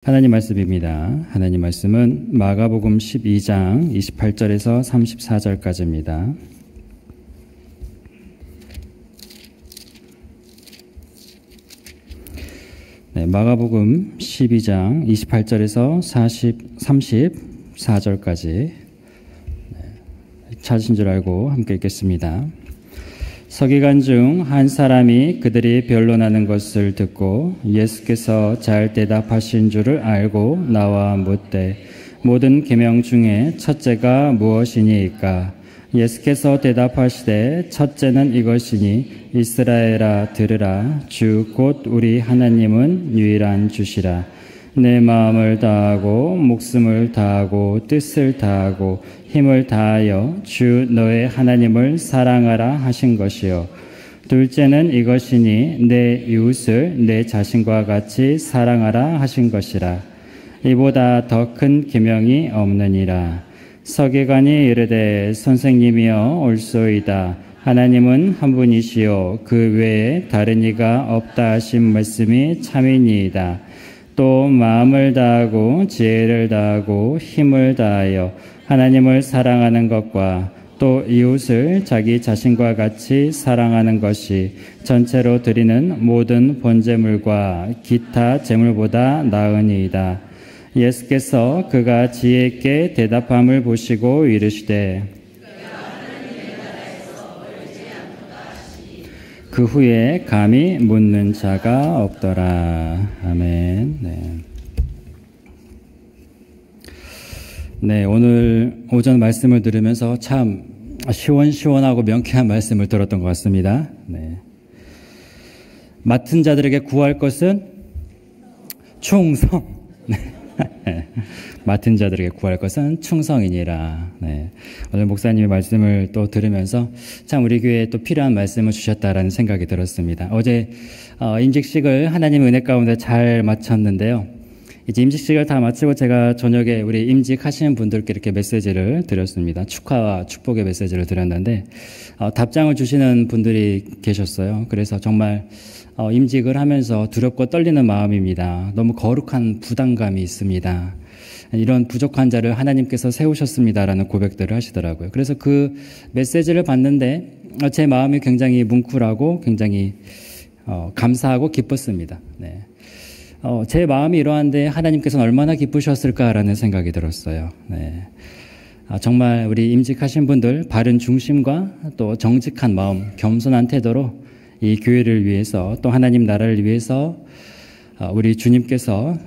하나님 말씀입니다. 하나님 말씀은 마가복음 12장 28절에서 34절까지입니다. 마가복음 12장 28절에서 34절까지 찾으신 줄 알고 함께 읽겠습니다. 서기관 중 한 사람이 그들이 변론하는 것을 듣고 예수께서 잘 대답하신 줄을 알고 나와 묻되 모든 계명 중에 첫째가 무엇이니이까? 예수께서 대답하시되 첫째는 이것이니 이스라엘아 들으라. 주 곧 우리 하나님은 유일한 주시라. 내 마음을 다하고 목숨을 다하고 뜻을 다하고 힘을 다하여 주 너의 하나님을 사랑하라 하신 것이요. 둘째는 이것이니 내 이웃을 내 자신과 같이 사랑하라 하신 것이라. 이보다 더 큰 계명이 없느니라. 서기관이 이르되 선생님이여 옳소이다. 하나님은 한 분이시요 그 외에 다른 이가 없다 하신 말씀이 참이니이다. 또 마음을 다하고 지혜를 다하고 힘을 다하여 하나님을 사랑하는 것과 또 이웃을 자기 자신과 같이 사랑하는 것이 전체로 드리는 모든 번제물과 기타 제물보다 나으니이다. 예수께서 그가 지혜 있게 대답함을 보시고 이르시되 그 후에 감히 묻는 자가 없더라. 아멘. 네, 오늘 오전 말씀을 들으면서 참 시원시원하고 명쾌한 말씀을 들었던 것 같습니다. 네. 맡은 자들에게 구할 것은 충성. 맡은 자들에게 구할 것은 충성이니라. 네. 오늘 목사님의 말씀을 또 들으면서 참 우리 교회에 또 필요한 말씀을 주셨다라는 생각이 들었습니다. 어제 임직식을 하나님의 은혜 가운데 잘 마쳤는데요. 이제 임직식을 다 마치고 제가 저녁에 우리 임직하시는 분들께 이렇게 메시지를 드렸습니다. 축하와 축복의 메시지를 드렸는데 답장을 주시는 분들이 계셨어요. 그래서 정말 임직을 하면서 두렵고 떨리는 마음입니다. 너무 거룩한 부담감이 있습니다. 이런 부족한 자를 하나님께서 세우셨습니다라는 고백들을 하시더라고요. 그래서 그 메시지를 봤는데 제 마음이 굉장히 뭉클하고 굉장히 감사하고 기뻤습니다. 네. 제 마음이 이러한데 하나님께서는 얼마나 기쁘셨을까라는 생각이 들었어요. 네. 정말 우리 임직하신 분들 바른 중심과 또 정직한 마음, 겸손한 태도로 이 교회를 위해서 또 하나님 나라를 위해서 우리 주님께서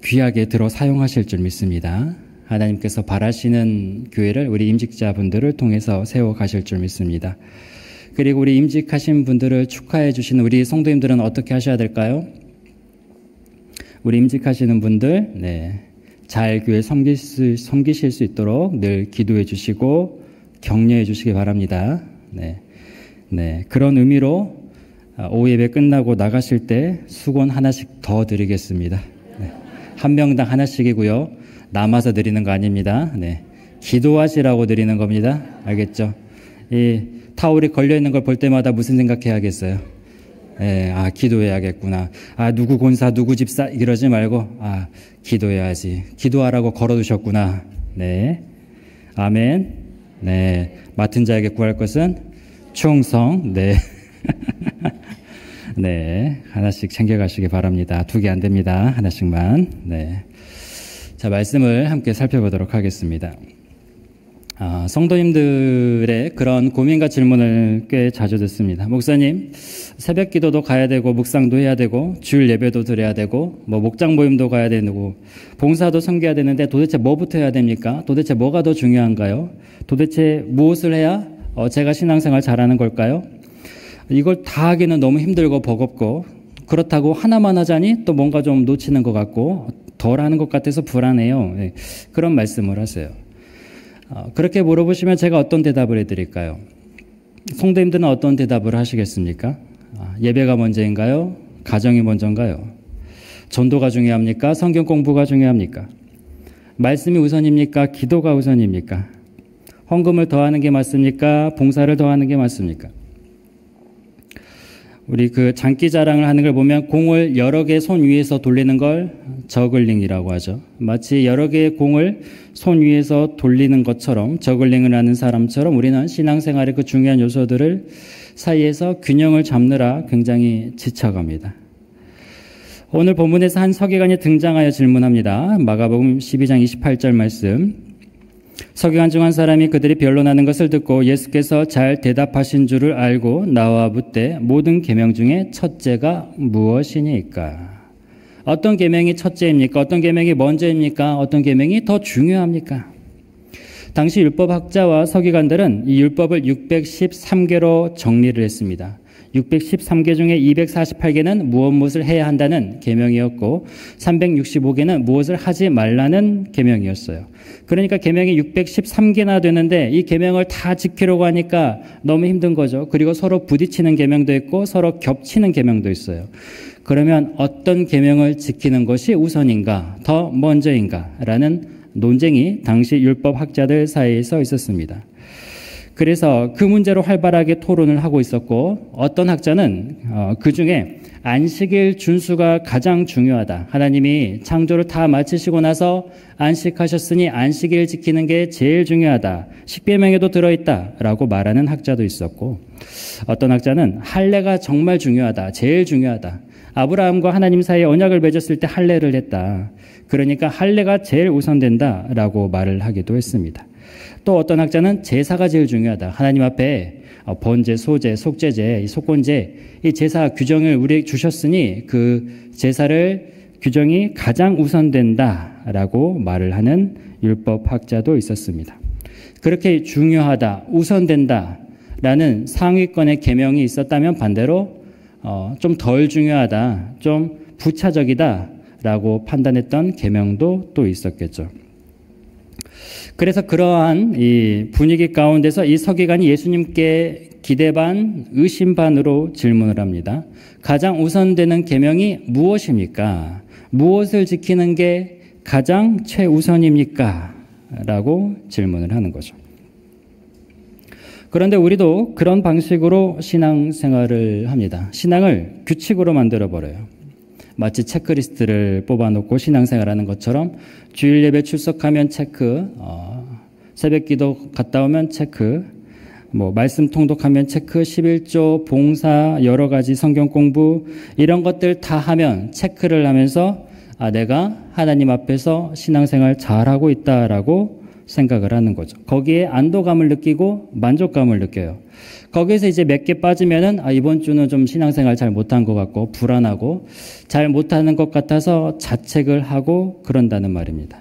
귀하게 들어 사용하실 줄 믿습니다. 하나님께서 바라시는 교회를 우리 임직자분들을 통해서 세워가실 줄 믿습니다. 그리고 우리 임직하신 분들을 축하해 주시는 우리 성도님들은 어떻게 하셔야 될까요? 우리 임직하시는 분들, 잘 교회 섬기실 수 있도록 늘 기도해 주시고 격려해 주시기 바랍니다. 그런 의미로 오후 예배 끝나고 나가실 때 수건 하나씩 더 드리겠습니다. 한 명당 하나씩이고요. 남아서 드리는 거 아닙니다. 기도하시라고 드리는 겁니다. 알겠죠? 이 타올이 걸려있는 걸 볼 때마다 무슨 생각해야겠어요? 기도해야겠구나. 누구 권사, 누구 집사, 이러지 말고, 기도해야지. 기도하라고 걸어두셨구나. 아멘. 맡은 자에게 구할 것은 충성. 하나씩 챙겨가시기 바랍니다. 2개 안 됩니다. 하나씩만. 자, 말씀을 함께 살펴보도록 하겠습니다. 성도님들의 그런 고민과 질문을 꽤 자주 듣습니다. 목사님, 새벽 기도도 가야 되고, 묵상도 해야 되고, 주일 예배도 드려야 되고, 목장 모임도 가야 되고, 봉사도 섬겨야 되는데 도대체 뭐부터 해야 됩니까? 도대체 뭐가 더 중요한가요? 도대체 무엇을 해야 제가 신앙생활 잘하는 걸까요? 이걸 다 하기는 너무 힘들고 버겁고, 그렇다고 하나만 하자니 또 뭔가 좀 놓치는 것 같고, 덜 하는 것 같아서 불안해요. 그런 말씀을 하세요. 그렇게 물어보시면 제가 어떤 대답을 해드릴까요? 성도님들은 어떤 대답을 하시겠습니까? 예배가 먼저인가요? 가정이 먼저인가요? 전도가 중요합니까? 성경 공부가 중요합니까? 말씀이 우선입니까? 기도가 우선입니까? 헌금을 더하는 게 맞습니까? 봉사를 더하는 게 맞습니까? 우리 그 장기 자랑을 하는 걸 보면 공을 여러 개 손 위에서 돌리는 걸 저글링이라고 하죠. 마치 여러 개의 공을 손 위에서 돌리는 것처럼, 저글링을 하는 사람처럼 우리는 신앙생활의 그 중요한 요소들을 사이에서 균형을 잡느라 굉장히 지쳐갑니다. 오늘 본문에서 한 서기관이 등장하여 질문합니다. 마가복음 12장 28절 말씀. 서기관 중 한 사람이 그들이 변론하는 것을 듣고 예수께서 잘 대답하신 줄을 알고 나와 묻되 모든 계명 중에 첫째가 무엇이니까? 어떤 계명이 첫째입니까? 어떤 계명이 먼저입니까? 어떤 계명이 더 중요합니까? 당시 율법학자와 서기관들은 이 율법을 613개로 정리를 했습니다. 613개 중에 248개는 무엇을 해야 한다는 계명이었고 365개는 무엇을 하지 말라는 계명이었어요. 그러니까 계명이 613개나 되는데 이 계명을 다 지키려고 하니까 너무 힘든 거죠. 그리고 서로 부딪히는 계명도 있고 서로 겹치는 계명도 있어요. 그러면 어떤 계명을 지키는 것이 우선인가, 더 먼저인가라는 논쟁이 당시 율법학자들 사이에서 있었습니다. 그래서 그 문제로 활발하게 토론을 하고 있었고 어떤 학자는 그중에 안식일 준수가 가장 중요하다. 하나님이 창조를 다 마치시고 나서 안식하셨으니 안식일 지키는 게 제일 중요하다. 십계명에도 들어있다라고 말하는 학자도 있었고 어떤 학자는 할례가 정말 중요하다. 제일 중요하다. 아브라함과 하나님 사이에 언약을 맺었을 때 할례를 했다. 그러니까 할례가 제일 우선된다라고 말을 하기도 했습니다. 또 어떤 학자는 제사가 제일 중요하다. 하나님 앞에 번제, 소제, 속제제, 속건제 이 제사 규정을 우리에게 주셨으니 그 제사를 규정이 가장 우선된다라고 말을 하는 율법학자도 있었습니다. 그렇게 중요하다, 우선된다라는 상위권의 계명이 있었다면 반대로 좀 덜 중요하다, 좀 부차적이다라고 판단했던 계명도 또 있었겠죠. 그래서 그러한 이 분위기 가운데서 이 서기관이 예수님께 기대 반, 의심 반으로 질문을 합니다. 가장 우선되는 계명이 무엇입니까? 무엇을 지키는 게 가장 최우선입니까? 라고 질문을 하는 거죠. 그런데 우리도 그런 방식으로 신앙생활을 합니다. 신앙을 규칙으로 만들어버려요. 마치 체크리스트를 뽑아놓고 신앙생활하는 것처럼 주일 예배 출석하면 체크, 새벽기도 갔다 오면 체크, 말씀 통독하면 체크, 11조, 봉사, 여러 가지 성경 공부 이런 것들 다 하면 체크를 하면서 내가 하나님 앞에서 신앙생활 잘하고 있다라고 생각을 하는 거죠. 거기에 안도감을 느끼고 만족감을 느껴요. 거기에서 이제 몇 개 빠지면은 이번 주는 좀 신앙생활 잘 못한 것 같고 불안하고 잘 못하는 것 같아서 자책을 하고 그런다는 말입니다.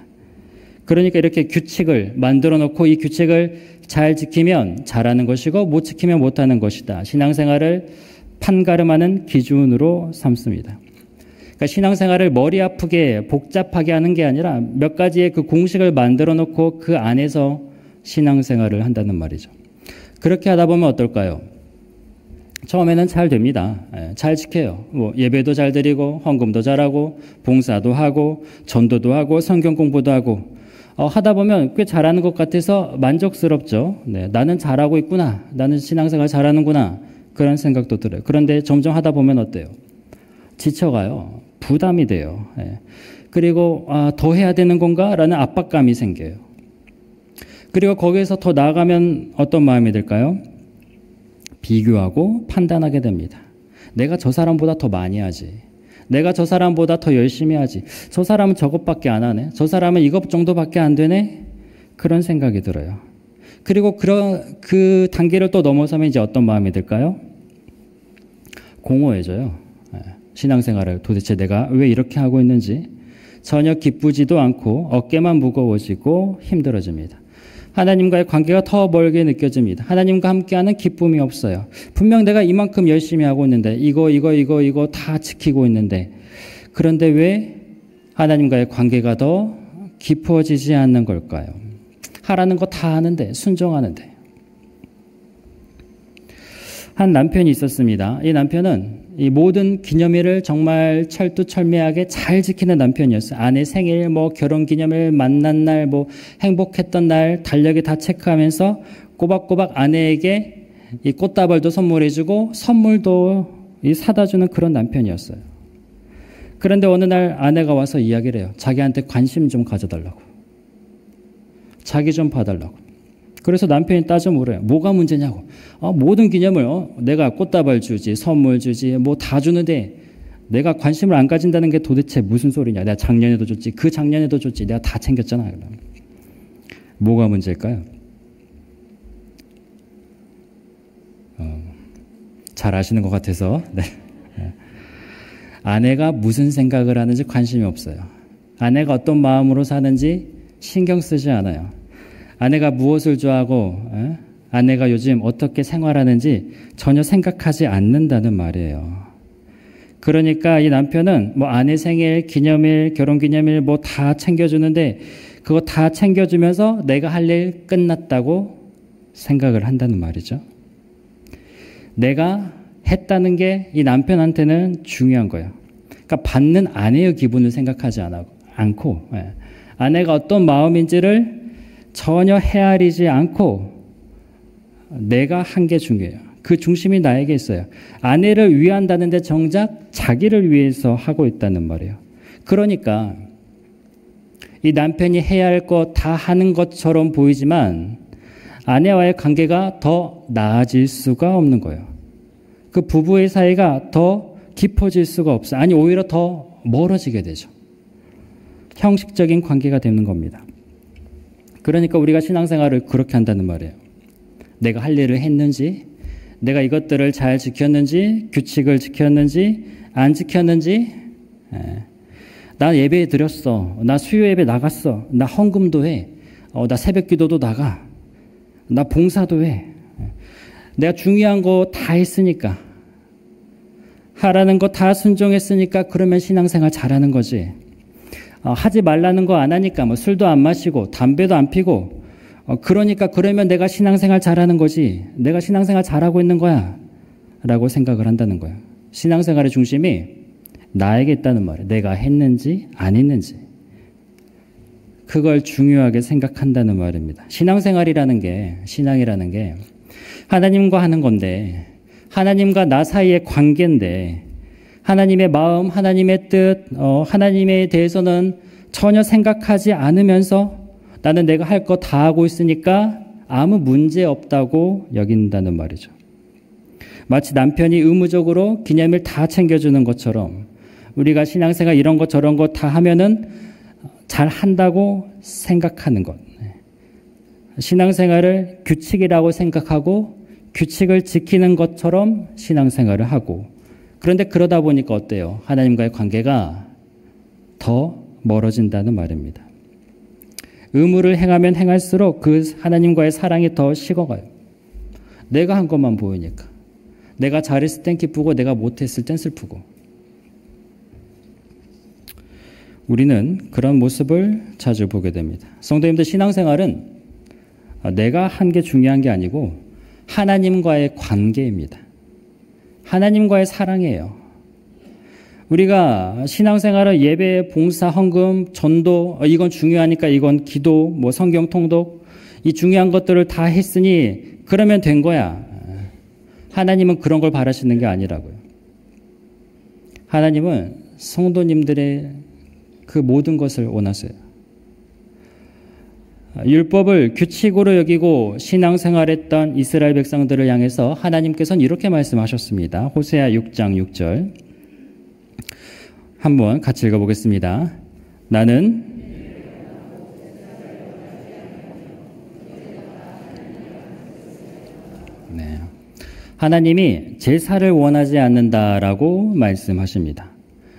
그러니까 이렇게 규칙을 만들어 놓고 이 규칙을 잘 지키면 잘하는 것이고 못 지키면 못하는 것이다. 신앙생활을 판가름하는 기준으로 삼습니다. 그러니까 신앙생활을 머리 아프게 복잡하게 하는 게 아니라 몇 가지의 그 공식을 만들어 놓고 그 안에서 신앙생활을 한다는 말이죠. 그렇게 하다 보면 어떨까요? 처음에는 잘 됩니다. 잘 지켜요. 예배도 잘 드리고 헌금도 잘하고 봉사도 하고 전도도 하고 성경 공부도 하고 하다 보면 꽤 잘하는 것 같아서 만족스럽죠. 네, 나는 잘하고 있구나. 나는 신앙생활 잘하는구나. 그런 생각도 들어요. 그런데 점점 하다 보면 어때요? 지쳐가요. 부담이 돼요. 그리고 더 해야 되는 건가? 라는 압박감이 생겨요. 그리고 거기에서 더 나아가면 어떤 마음이 들까요? 비교하고 판단하게 됩니다. 내가 저 사람보다 더 많이 하지. 내가 저 사람보다 더 열심히 하지. 저 사람은 저것밖에 안 하네. 저 사람은 이것 정도밖에 안 되네. 그런 생각이 들어요. 그리고 그 단계를 또 넘어서면 이제 어떤 마음이 들까요? 공허해져요. 신앙생활을 도대체 내가 왜 이렇게 하고 있는지 전혀 기쁘지도 않고 어깨만 무거워지고 힘들어집니다. 하나님과의 관계가 더 멀게 느껴집니다. 하나님과 함께하는 기쁨이 없어요. 분명 내가 이만큼 열심히 하고 있는데 이거 다 지키고 있는데 그런데 왜 하나님과의 관계가 더 깊어지지 않는 걸까요? 하라는 거 다 하는데 순종하는데 한 남편이 있었습니다. 이 남편은 이 모든 기념일을 정말 철두철미하게 잘 지키는 남편이었어요. 아내 생일, 결혼기념일, 만난 날, 행복했던 날, 달력에 다 체크하면서 꼬박꼬박 아내에게 이 꽃다발도 선물해주고 선물도 이 사다 주는 그런 남편이었어요. 그런데 어느 날 아내가 와서 이야기를 해요. 자기한테 관심 좀 가져달라고. 자기 좀 봐달라고. 그래서 남편이 따져 물어요. 뭐가 문제냐고. 모든 기념을 내가 꽃다발 주지, 선물 주지, 뭐 다 주는데 내가 관심을 안 가진다는 게 도대체 무슨 소리냐. 내가 작년에도 줬지, 그 작년에도 줬지, 내가 다 챙겼잖아. 뭐가 문제일까요? 잘 아시는 것 같아서. 네. 아내가 무슨 생각을 하는지 관심이 없어요. 아내가 어떤 마음으로 사는지 신경 쓰지 않아요. 아내가 무엇을 좋아하고 아내가 요즘 어떻게 생활하는지 전혀 생각하지 않는다는 말이에요. 그러니까 이 남편은 뭐 아내 생일, 기념일, 결혼기념일 뭐 다 챙겨주는데 그거 다 챙겨주면서 내가 할 일 끝났다고 생각을 한다는 말이죠. 내가 했다는 게 이 남편한테는 중요한 거예요. 그러니까 받는 아내의 기분을 생각하지 않고 아내가 어떤 마음인지를 전혀 헤아리지 않고 내가 한 게 중요해요. 그 중심이 나에게 있어요. 아내를 위한다는데 정작 자기를 위해서 하고 있다는 말이에요. 그러니까 이 남편이 해야 할 거 다 하는 것처럼 보이지만 아내와의 관계가 더 나아질 수가 없는 거예요. 그 부부의 사이가 더 깊어질 수가 없어요. 아니 오히려 더 멀어지게 되죠. 형식적인 관계가 되는 겁니다. 그러니까 우리가 신앙생활을 그렇게 한다는 말이에요. 내가 할 일을 했는지, 내가 이것들을 잘 지켰는지, 규칙을 지켰는지, 안 지켰는지, 나 예배 드렸어. 나 수요 예배 나갔어. 나 헌금도 해. 나 새벽 기도도 나가. 나 봉사도 해. 내가 중요한 거 다 했으니까. 하라는 거 다 순종했으니까 그러면 신앙생활 잘하는 거지. 하지 말라는 거 안 하니까 뭐 술도 안 마시고 담배도 안 피고 그러니까 그러면 내가 신앙생활 잘하는 거지. 내가 신앙생활 잘하고 있는 거야. 라고 생각을 한다는 거예요. 신앙생활의 중심이 나에게 있다는 말이에요. 내가 했는지 안 했는지. 그걸 중요하게 생각한다는 말입니다. 신앙생활이라는 게, 신앙이라는 게 하나님과 하는 건데 하나님과 나 사이의 관계인데 하나님의 마음, 하나님의 뜻, 하나님에 대해서는 전혀 생각하지 않으면서 나는 내가 할 거 다 하고 있으니까 아무 문제 없다고 여긴다는 말이죠. 마치 남편이 의무적으로 기념일 다 챙겨주는 것처럼 우리가 신앙생활 이런 거 저런 거 다 하면은 잘 한다고 생각하는 것. 신앙생활을 규칙이라고 생각하고 규칙을 지키는 것처럼 신앙생활을 하고 그런데 그러다 보니까 어때요? 하나님과의 관계가 더 멀어진다는 말입니다. 의무를 행하면 행할수록 그 하나님과의 사랑이 더 식어가요. 내가 한 것만 보이니까. 내가 잘했을 땐 기쁘고 내가 못했을 땐 슬프고. 우리는 그런 모습을 자주 보게 됩니다. 성도님들 신앙생활은 내가 한 게 중요한 게 아니고 하나님과의 관계입니다. 하나님과의 사랑이에요. 우리가 신앙생활을 예배, 봉사, 헌금, 전도 이건 중요하니까 이건 기도, 뭐 성경 통독 이 중요한 것들을 다 했으니 그러면 된 거야. 하나님은 그런 걸 바라시는 게 아니라고요. 하나님은 성도님들의 그 모든 것을 원하세요. 율법을 규칙으로 여기고 신앙생활했던 이스라엘 백성들을 향해서 하나님께서는 이렇게 말씀하셨습니다. 호세아 6장 6절 한번 같이 읽어보겠습니다. 나는 하나님이 제사를 원하지 않는다라고 말씀하십니다.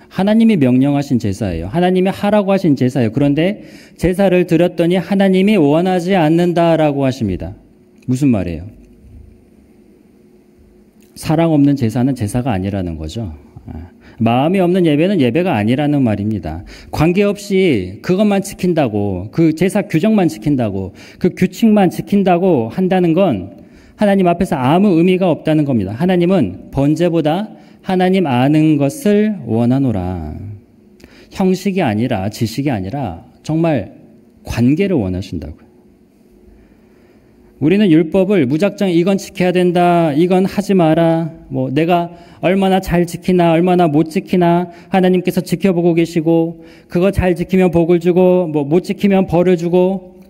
하나님이 명령하신 제사예요. 하나님이 하라고 하신 제사예요. 그런데 제사를 드렸더니 하나님이 원하지 않는다라고 하십니다. 무슨 말이에요? 사랑 없는 제사는 제사가 아니라는 거죠. 마음이 없는 예배는 예배가 아니라는 말입니다. 관계없이 그것만 지킨다고, 그 제사 규정만 지킨다고, 그 규칙만 지킨다고 한다는 건 하나님 앞에서 아무 의미가 없다는 겁니다. 하나님은 번제보다 하나님 아는 것을 원하노라. 형식이 아니라 지식이 아니라 정말 관계를 원하신다고요. 우리는 율법을 무작정 이건 지켜야 된다, 이건 하지 마라, 내가 얼마나 잘 지키나, 얼마나 못 지키나 하나님께서 지켜보고 계시고, 그거 잘 지키면 복을 주고, 못 지키면 벌을 주고,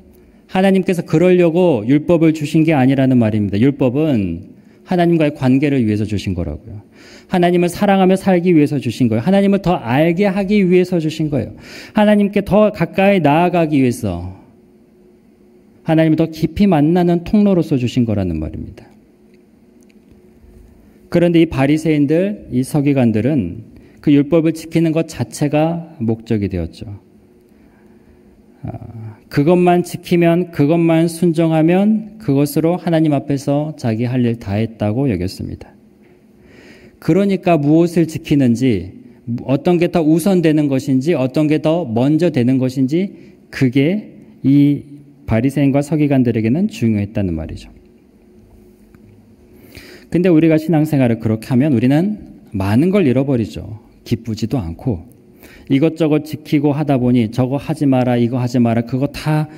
하나님께서 그러려고 율법을 주신 게 아니라는 말입니다. 율법은 하나님과의 관계를 위해서 주신 거라고요. 하나님을 사랑하며 살기 위해서 주신 거예요. 하나님을 더 알게 하기 위해서 주신 거예요. 하나님께 더 가까이 나아가기 위해서, 하나님을 더 깊이 만나는 통로로서 주신 거라는 말입니다. 그런데 이 바리새인들, 이 서기관들은 그 율법을 지키는 것 자체가 목적이 되었죠. 그것만 지키면, 그것만 순종하면 그것으로 하나님 앞에서 자기 할 일 다 했다고 여겼습니다. 그러니까 무엇을 지키는지, 어떤 게 더 우선되는 것인지, 어떤 게 더 먼저 되는 것인지, 그게 이 바리새인과 서기관들에게는 중요했다는 말이죠. 근데 우리가 신앙생활을 그렇게 하면 우리는 많은 걸 잃어버리죠. 기쁘지도 않고 이것저것 지키고 하다 보니 저거 하지 마라, 이거 하지 마라, 그거 다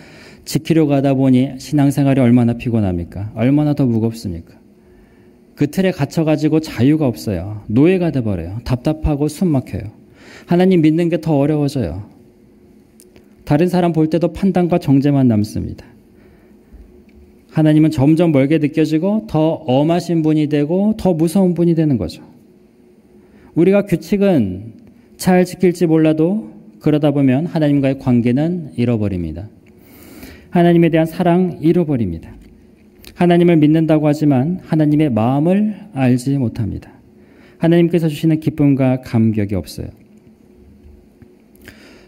지키려고 하다 보니 신앙생활이 얼마나 피곤합니까? 얼마나 더 무겁습니까? 그 틀에 갇혀가지고 자유가 없어요. 노예가 돼버려요. 답답하고 숨 막혀요. 하나님 믿는 게 더 어려워져요. 다른 사람 볼 때도 판단과 정죄만 남습니다. 하나님은 점점 멀게 느껴지고 더 엄하신 분이 되고 더 무서운 분이 되는 거죠. 우리가 규칙은 잘 지킬지 몰라도 그러다 보면 하나님과의 관계는 잃어버립니다. 하나님에 대한 사랑 잃어버립니다. 하나님을 믿는다고 하지만 하나님의 마음을 알지 못합니다. 하나님께서 주시는 기쁨과 감격이 없어요.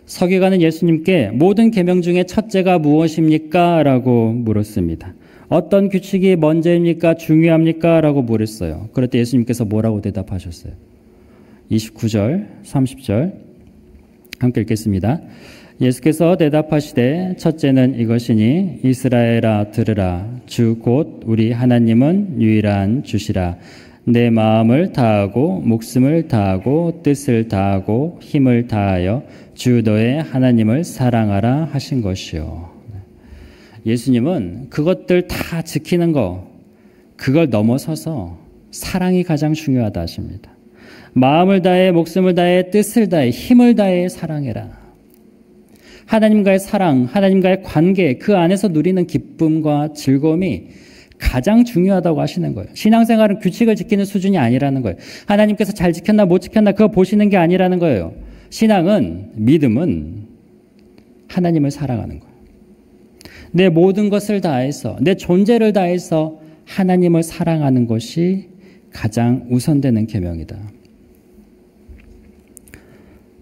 서기관은 예수님께 모든 계명 중에 첫째가 무엇입니까? 라고 물었습니다. 어떤 규칙이 먼저입니까? 중요합니까? 라고 물었어요. 그럴 때 예수님께서 뭐라고 대답하셨어요? 29절, 30절 함께 읽겠습니다. 예수께서 대답하시되 첫째는 이것이니 이스라엘아 들으라. 주 곧 우리 하나님은 유일한 주시라. 내 마음을 다하고 목숨을 다하고 뜻을 다하고 힘을 다하여 주 너의 하나님을 사랑하라 하신 것이요. 예수님은 그것들 다 지키는 거, 그걸 넘어서서 사랑이 가장 중요하다 하십니다. 마음을 다해, 목숨을 다해, 뜻을 다해, 힘을 다해 사랑해라. 하나님과의 사랑, 하나님과의 관계, 그 안에서 누리는 기쁨과 즐거움이 가장 중요하다고 하시는 거예요. 신앙생활은 규칙을 지키는 수준이 아니라는 거예요. 하나님께서 잘 지켰나 못 지켰나 그거 보시는 게 아니라는 거예요. 신앙은, 믿음은 하나님을 사랑하는 거예요. 내 모든 것을 다해서, 내 존재를 다해서 하나님을 사랑하는 것이 가장 우선되는 계명이다.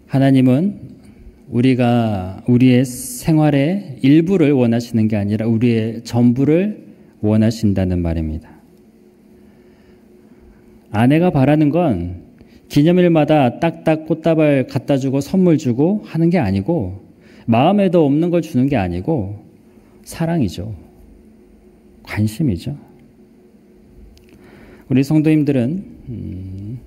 하나님은 우리가 우리의 생활의 일부를 원하시는 게 아니라 우리의 전부를 원하신다는 말입니다. 아내가 바라는 건 기념일마다 딱딱 꽃다발 갖다 주고 선물 주고 하는 게 아니고, 마음에도 없는 걸 주는 게 아니고 사랑이죠. 관심이죠. 우리 성도님들은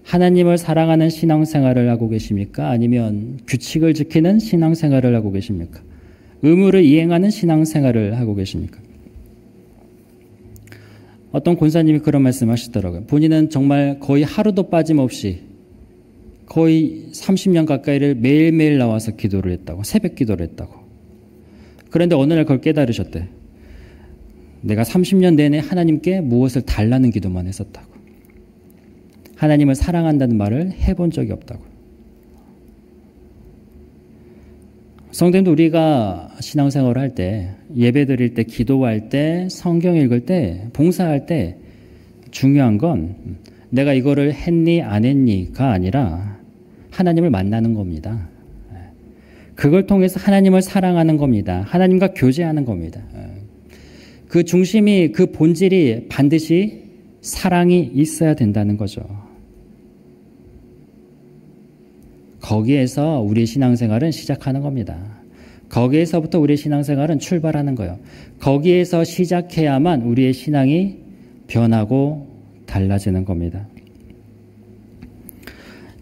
하나님을 사랑하는 신앙생활을 하고 계십니까? 아니면 규칙을 지키는 신앙생활을 하고 계십니까? 의무를 이행하는 신앙생활을 하고 계십니까? 어떤 권사님이 그런 말씀하시더라고요. 본인은 정말 거의 하루도 빠짐없이 거의 30년 가까이를 매일매일 나와서 기도를 했다고, 새벽 기도를 했다고. 그런데 어느 날 그걸 깨달으셨대. 내가 30년 내내 하나님께 무엇을 달라는 기도만 했었다고. 하나님을 사랑한다는 말을 해본 적이 없다고. 성도님도 우리가 신앙생활을 할 때, 예배 드릴 때, 기도할 때, 성경 읽을 때, 봉사할 때 중요한 건 내가 이거를 했니 안 했니가 아니라 하나님을 만나는 겁니다. 그걸 통해서 하나님을 사랑하는 겁니다. 하나님과 교제하는 겁니다. 그 중심이, 그 본질이 반드시 사랑이 있어야 된다는 거죠. 거기에서 우리의 신앙생활은 시작하는 겁니다. 거기에서부터 우리의 신앙생활은 출발하는 거예요. 거기에서 시작해야만 우리의 신앙이 변하고 달라지는 겁니다.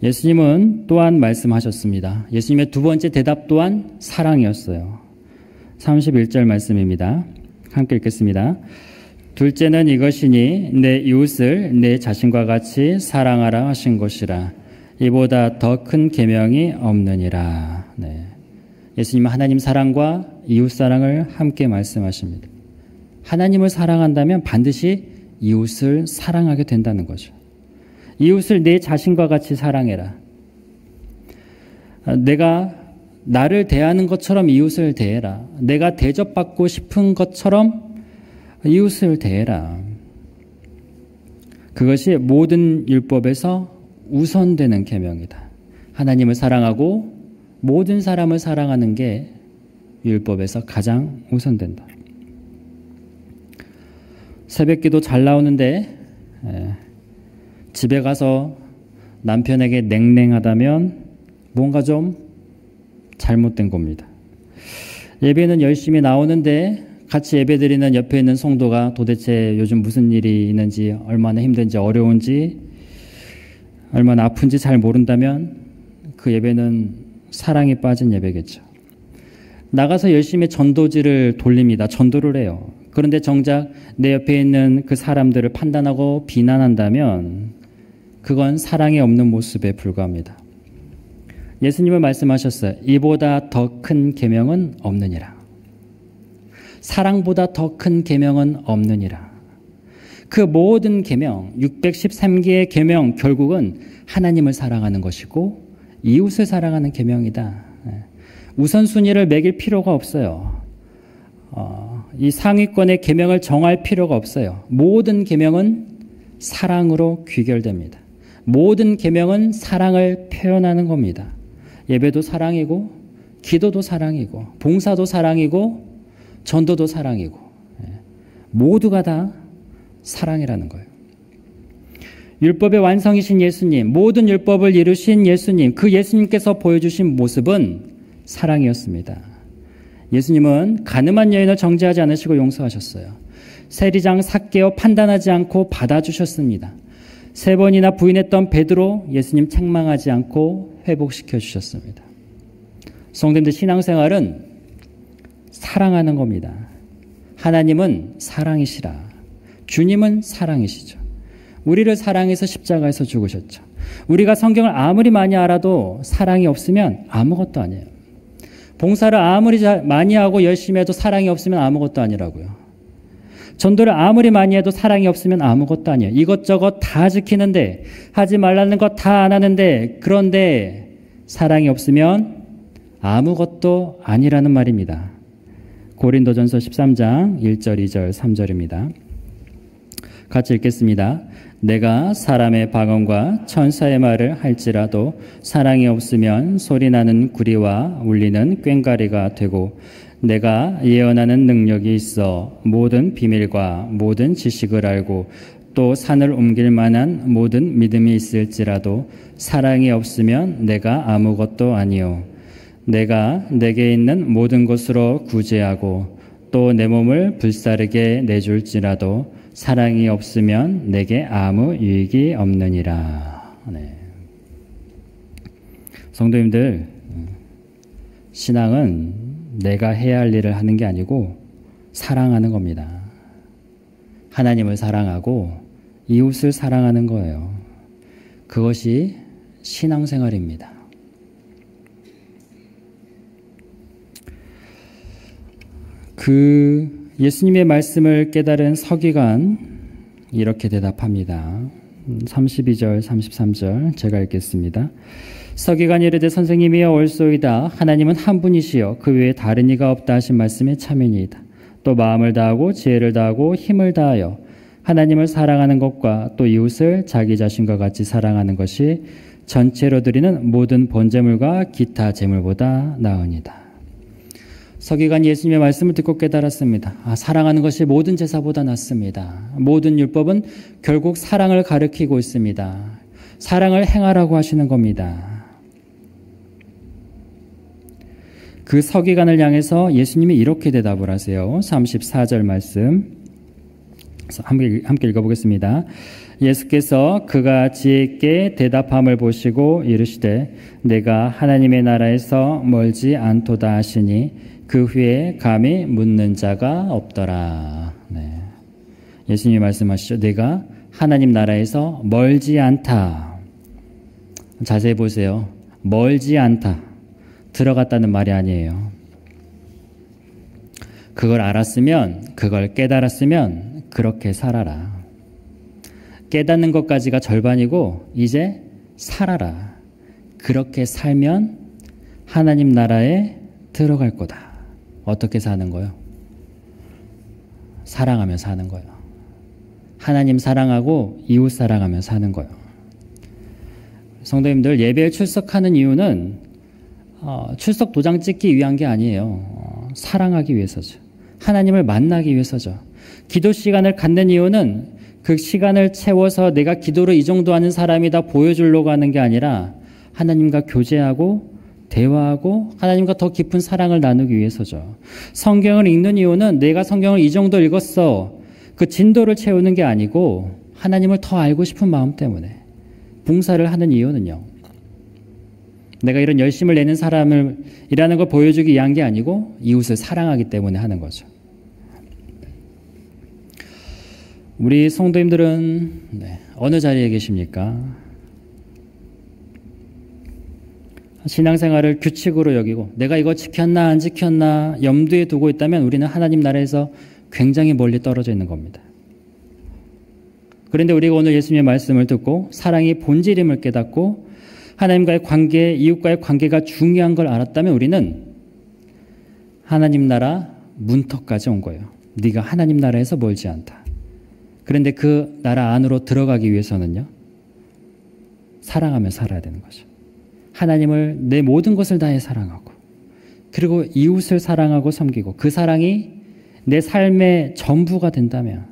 예수님은 또한 말씀하셨습니다. 예수님의 두 번째 대답 또한 사랑이었어요. 31절 말씀입니다. 함께 읽겠습니다. 둘째는 이것이니 내 이웃을 내 자신과 같이 사랑하라 하신 것이라. 이보다 더 큰 계명이 없느니라. 네. 예수님은 하나님 사랑과 이웃 사랑을 함께 말씀하십니다. 하나님을 사랑한다면 반드시 이웃을 사랑하게 된다는 거죠. 이웃을 내 자신과 같이 사랑해라. 내가 나를 대하는 것처럼 이웃을 대해라. 내가 대접받고 싶은 것처럼 이웃을 대해라. 그것이 모든 율법에서 우선되는 계명이다. 하나님을 사랑하고 모든 사람을 사랑하는 게 율법에서 가장 우선된다. 새벽기도 잘 나오는데 집에 가서 남편에게 냉랭하다면 뭔가 좀 잘못된 겁니다. 예배는 열심히 나오는데 같이 예배드리는 옆에 있는 성도가 도대체 요즘 무슨 일이 있는지, 얼마나 힘든지, 어려운지, 얼마나 아픈지 잘 모른다면 그 예배는 사랑이 빠진 예배겠죠. 나가서 열심히 전도지를 돌립니다. 전도를 해요. 그런데 정작 내 옆에 있는 그 사람들을 판단하고 비난한다면 그건 사랑이 없는 모습에 불과합니다. 예수님은 말씀하셨어요. 이보다 더 큰 계명은 없느니라. 사랑보다 더 큰 계명은 없느니라. 그 모든 계명, 613개의 계명 결국은 하나님을 사랑하는 것이고 이웃을 사랑하는 계명이다. 우선순위를 매길 필요가 없어요. 이 상위권의 계명을 정할 필요가 없어요. 모든 계명은 사랑으로 귀결됩니다. 모든 계명은 사랑을 표현하는 겁니다. 예배도 사랑이고 기도도 사랑이고 봉사도 사랑이고 전도도 사랑이고 모두가 다 사랑이라는 거예요. 율법의 완성이신 예수님, 모든 율법을 이루신 예수님, 그 예수님께서 보여주신 모습은 사랑이었습니다. 예수님은 간음한 여인을 정죄하지 않으시고 용서하셨어요. 세리장 삭개오 판단하지 않고 받아주셨습니다. 3번이나 부인했던 베드로 예수님 책망하지 않고 회복시켜 주셨습니다. 성도님들, 신앙생활은 사랑하는 겁니다. 하나님은 사랑이시라. 주님은 사랑이시죠. 우리를 사랑해서 십자가에서 죽으셨죠. 우리가 성경을 아무리 많이 알아도 사랑이 없으면 아무것도 아니에요. 봉사를 아무리 많이 하고 열심히 해도 사랑이 없으면 아무것도 아니라고요. 전도를 아무리 많이 해도 사랑이 없으면 아무것도 아니에요. 이것저것 다 지키는데, 하지 말라는 것 다 안 하는데, 그런데 사랑이 없으면 아무것도 아니라는 말입니다. 고린도전서 13장 1절, 2절, 3절입니다. 같이 읽겠습니다. 내가 사람의 방언과 천사의 말을 할지라도 사랑이 없으면 소리나는 구리와 울리는 꽹과리가 되고, 내가 예언하는 능력이 있어 모든 비밀과 모든 지식을 알고 또 산을 옮길 만한 모든 믿음이 있을지라도 사랑이 없으면 내가 아무것도 아니요. 내가 내게 있는 모든 것으로 구제하고 또 내 몸을 불사르게 내줄지라도 사랑이 없으면 내게 아무 유익이 없느니라. 네. 성도님들, 신앙은 내가 해야 할 일을 하는 게 아니고 사랑하는 겁니다. 하나님을 사랑하고 이웃을 사랑하는 거예요. 그것이 신앙생활입니다. 그 예수님의 말씀을 깨달은 서기관 이렇게 대답합니다. 32절, 33절 제가 읽겠습니다. 서기관이 이르되 선생님이여 옳소이다. 하나님은 한 분이시여 그 외에 다른 이가 없다 하신 말씀에 참이니이다. 또 마음을 다하고 지혜를 다하고 힘을 다하여 하나님을 사랑하는 것과 또 이웃을 자기 자신과 같이 사랑하는 것이 전체로 드리는 모든 번제물과 기타 제물보다 나으니이다. 서기관이 예수님의 말씀을 듣고 깨달았습니다. 사랑하는 것이 모든 제사보다 낫습니다. 모든 율법은 결국 사랑을 가리키고 있습니다. 사랑을 행하라고 하시는 겁니다. 그 서기관을 향해서 예수님이 이렇게 대답을 하세요. 34절 말씀 함께 읽어보겠습니다. 예수께서 그가 지혜 있게 대답함을 보시고 이르시되 내가 하나님의 나라에서 멀지 않도다 하시니 그 후에 감히 묻는 자가 없더라. 네. 예수님이 말씀하시죠. 내가 하나님 나라에서 멀지 않다. 자세히 보세요. 멀지 않다. 들어갔다는 말이 아니에요. 그걸 알았으면, 그걸 깨달았으면 그렇게 살아라. 깨닫는 것까지가 절반이고 이제 살아라. 그렇게 살면 하나님 나라에 들어갈 거다. 어떻게 사는 거요? 사랑하며 사는 거예요. 하나님 사랑하고 이웃 사랑하며 사는 거예요. 성도님들, 예배에 출석하는 이유는 출석 도장 찍기 위한 게 아니에요. 사랑하기 위해서죠. 하나님을 만나기 위해서죠. 기도 시간을 갖는 이유는 그 시간을 채워서 내가 기도를 이 정도 하는 사람이다 보여주려고 하는 게 아니라 하나님과 교제하고 대화하고 하나님과 더 깊은 사랑을 나누기 위해서죠. 성경을 읽는 이유는 내가 성경을 이 정도 읽었어. 그 진도를 채우는 게 아니고 하나님을 더 알고 싶은 마음 때문에. 봉사를 하는 이유는요. 내가 이런 열심을 내는 사람이라는 걸 보여주기 위한 게 아니고 이웃을 사랑하기 때문에 하는 거죠. 우리 성도님들은 어느 자리에 계십니까? 신앙생활을 규칙으로 여기고 내가 이거 지켰나 안 지켰나 염두에 두고 있다면 우리는 하나님 나라에서 굉장히 멀리 떨어져 있는 겁니다. 그런데 우리가 오늘 예수님의 말씀을 듣고 사랑이 본질임을 깨닫고 하나님과의 관계, 이웃과의 관계가 중요한 걸 알았다면 우리는 하나님 나라 문턱까지 온 거예요. 네가 하나님 나라에서 멀지 않다. 그런데 그 나라 안으로 들어가기 위해서는요. 사랑하며 살아야 되는 거죠. 하나님을 내 모든 것을 다해 사랑하고 그리고 이웃을 사랑하고 섬기고 그 사랑이 내 삶의 전부가 된다면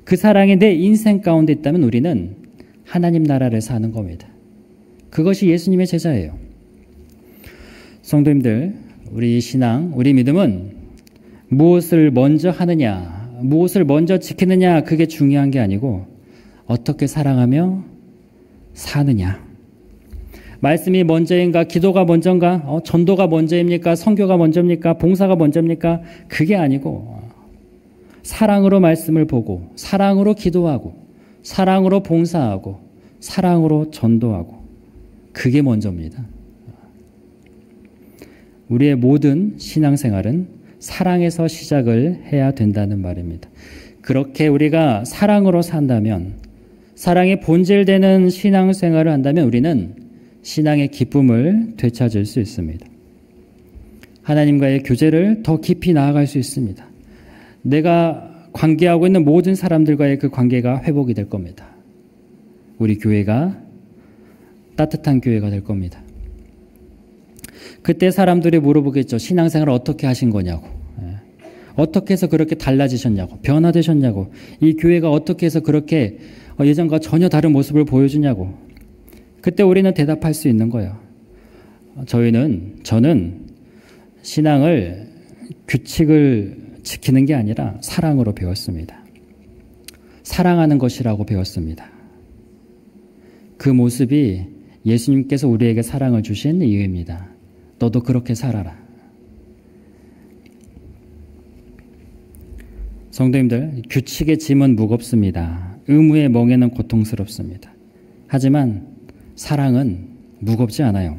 그 사랑이 내 인생 가운데 있다면 우리는 하나님 나라를 사는 겁니다. 그것이 예수님의 제자예요. 성도님들, 우리 신앙, 우리 믿음은 무엇을 먼저 하느냐, 무엇을 먼저 지키느냐 그게 중요한 게 아니고 어떻게 사랑하며 사느냐. 말씀이 먼저인가, 기도가 먼저인가, 전도가 먼저입니까, 선교가 먼저입니까, 봉사가 먼저입니까? 그게 아니고 사랑으로 말씀을 보고 사랑으로 기도하고 사랑으로 봉사하고 사랑으로 전도하고 그게 먼저입니다. 우리의 모든 신앙생활은 사랑에서 시작을 해야 된다는 말입니다. 그렇게 우리가 사랑으로 산다면, 사랑의 본질되는 신앙생활을 한다면 우리는 신앙의 기쁨을 되찾을 수 있습니다. 하나님과의 교제를 더 깊이 나아갈 수 있습니다. 내가 관계하고 있는 모든 사람들과의 그 관계가 회복이 될 겁니다. 우리 교회가 따뜻한 교회가 될 겁니다. 그때 사람들이 물어보겠죠. 신앙생활을 어떻게 하신 거냐고. 어떻게 해서 그렇게 달라지셨냐고. 변화되셨냐고. 이 교회가 어떻게 해서 그렇게 예전과 전혀 다른 모습을 보여주냐고. 그때 우리는 대답할 수 있는 거예요. 저는 신앙을 규칙을 지키는 게 아니라 사랑으로 배웠습니다. 사랑하는 것이라고 배웠습니다. 그 모습이 예수님께서 우리에게 사랑을 주신 이유입니다. 너도 그렇게 살아라. 성도님들, 규칙의 짐은 무겁습니다. 의무의 멍에는 고통스럽습니다. 하지만 사랑은 무겁지 않아요.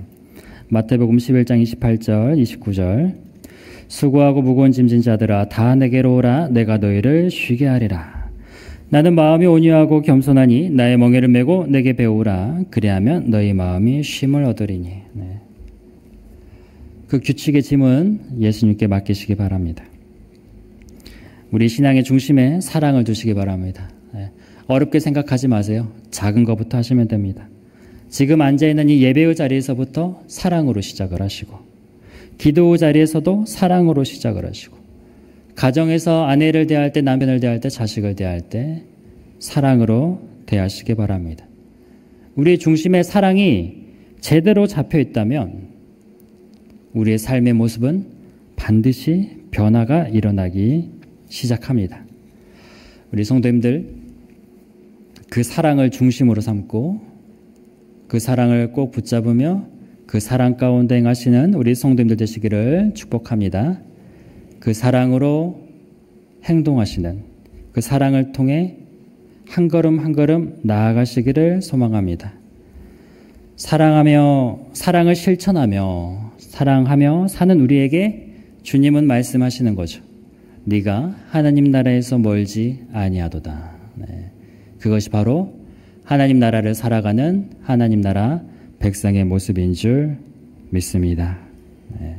마태복음 11장 28절, 29절 수고하고 무거운 짐진 자들아 다 내게로 오라. 내가 너희를 쉬게 하리라. 나는 마음이 온유하고 겸손하니 나의 멍에를 메고 내게 배우라. 그리하면 너희 마음이 쉼을 얻으리니. 네. 그 규칙의 짐은 예수님께 맡기시기 바랍니다. 우리 신앙의 중심에 사랑을 두시기 바랍니다. 네. 어렵게 생각하지 마세요. 작은 것부터 하시면 됩니다. 지금 앉아있는 이 예배의 자리에서부터 사랑으로 시작을 하시고 기도 자리에서도 사랑으로 시작을 하시고 가정에서 아내를 대할 때, 남편을 대할 때, 자식을 대할 때 사랑으로 대하시기 바랍니다. 우리의 중심에 사랑이 제대로 잡혀 있다면 우리의 삶의 모습은 반드시 변화가 일어나기 시작합니다. 우리 성도님들, 그 사랑을 중심으로 삼고 그 사랑을 꼭 붙잡으며 그 그 사랑 가운데 행하시는 우리 성도님들 되시기를 축복합니다. 그 사랑으로 행동하시는 그 사랑을 통해 한 걸음 한 걸음 나아가시기를 소망합니다. 사랑을 실천하며 사랑하며 사는 우리에게 주님은 말씀하시는 거죠. 네가 하나님 나라에서 멀지 아니하도다. 네. 그것이 바로 하나님 나라를 살아가는 하나님 나라 백성의 모습인 줄 믿습니다. 네.